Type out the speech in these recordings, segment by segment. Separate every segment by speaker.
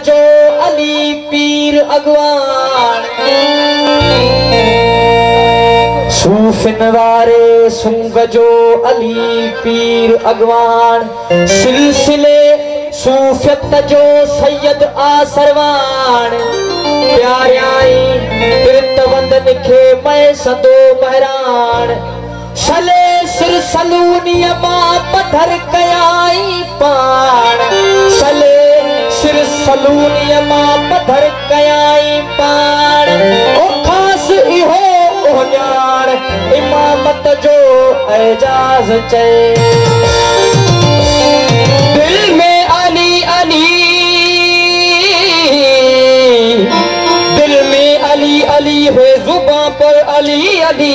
Speaker 1: जो अली पीर अगवान सूफिन वारे सुंग जो अली पीर अगवान सिलसिले सूफियत जो सैयद आसरवान प्यारियाई बिरतवंद निखे मैं संदो बहरान शले सिर सलूनिया मां पत्थर कयाई पान शले सिर सलूनिया मां पत्थर कयाई पान ओ खास इहो ओजान इमामत जो एजाज चे दिल में अली अली दिल में अली अली है जुबां पर अली अली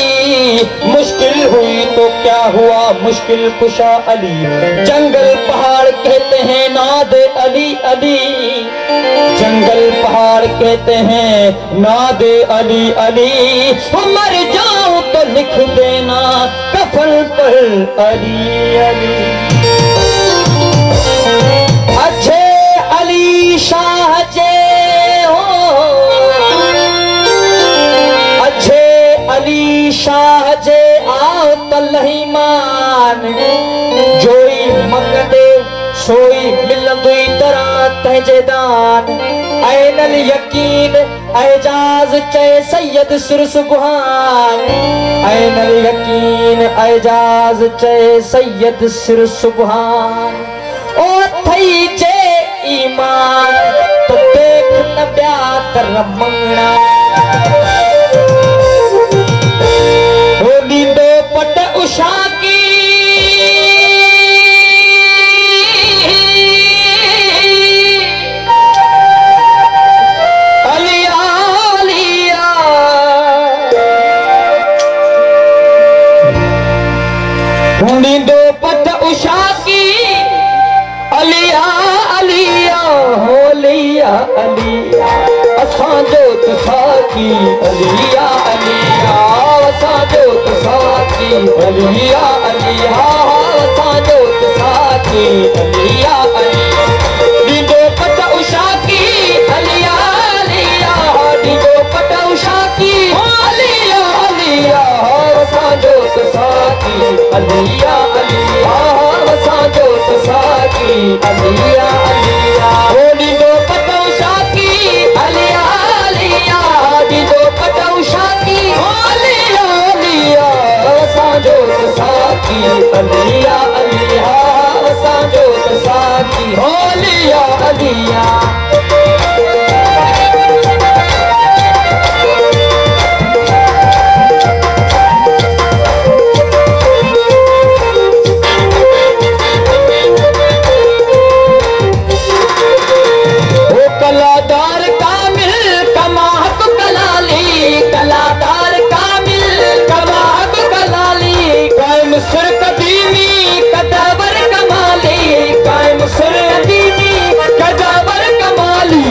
Speaker 1: मुश्किल हुई तो क्या हुआ मुश्किल कुशा अली जंगल पहाड़ कहते हैं नाद अली अली जंगल पहाड़ कहते हैं नाद अली अली मर जाऊं तो लिख देना कफन पर अली अली अच्छे अली शाह जे अली शाह जे आओ तलही मान जोई मकदे सोई मिलंदुई तरह तहजे दान ऐनल यकीन एजाज चे सैयद सिर सुबहान ऐनल यकीन एजाज चे सैयद सिर सुबहान ओ थई जे ईमान तो देख न ब्या कर मंगना दो पट उषा की अलिया अलिया दो पट उषा की अलिया अलिया होलिया अलिया असां जो तुसाकी अलिया अलिया जो तुसाकी अलिया अलिया जो तुसाकी अलिया अलिया दो पट उषा की अलिया अलिया दो पट उषा की अलिया अलिया जो तुसाकी अलिया अलिया जो तुसाकी अलिया अलिया दो पट उषा की अलिया अलिया दो पट उषा की जो तुसाकी अलिया अलिया जो तुसाकी होलिया अलिया वो कलादार कामिल कमाहक कलाली कलादार कामिल कमाहक कलाली कायम सुर कदीमी कदावर कमाली कायम सुर कदीमी कदावर कमाली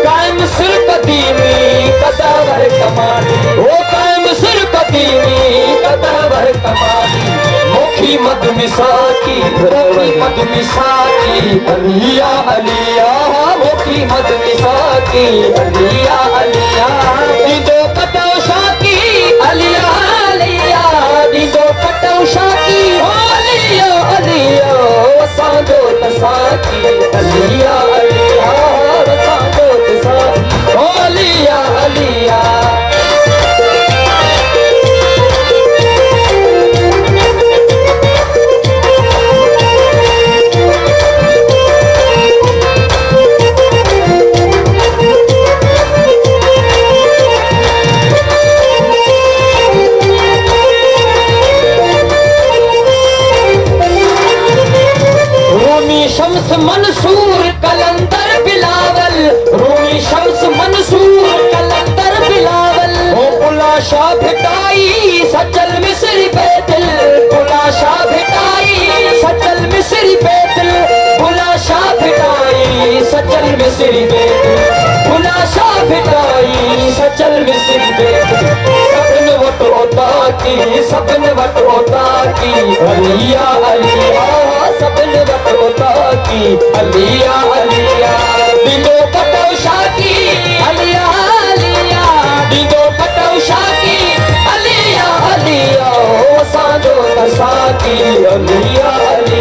Speaker 1: कायम सुर कदीमी कदावर कमाली ओ कायम सुर कदीमी कदावर कमाली मुखी मद मिसाकी मुखी मद मिसाकी अलिया अलिया मुखी मद मिसाकी अलिया अलिया दो पटौशा की अलिया अलिया दो पटौशा की अलिया अलिया साजो तसाकी अलिया अलिया साजो तसाकी अलिया अलिया शम्स मंसूर कलंदर बिलावल रूमी शम्स मंसूर कलंदर बिलावल ओ बुला शाह भिटाई सचल मिस्री बेदिल बुला शाह भिटाई सचल मिस्री बेदिल बुला शाह भिटाई सचल मिस्री बेदिल बुला शाह भिटाई सचल मिस्री बेदिल सबन वट होता की सबन वट होता की अलिया अलिया सबन वट होता की अलिया अलिया दीदो पटो शाकी अलिया अलिया दीदो पटो शाकी अलिया अलिया ओ सांजो साकी अलिया अलिया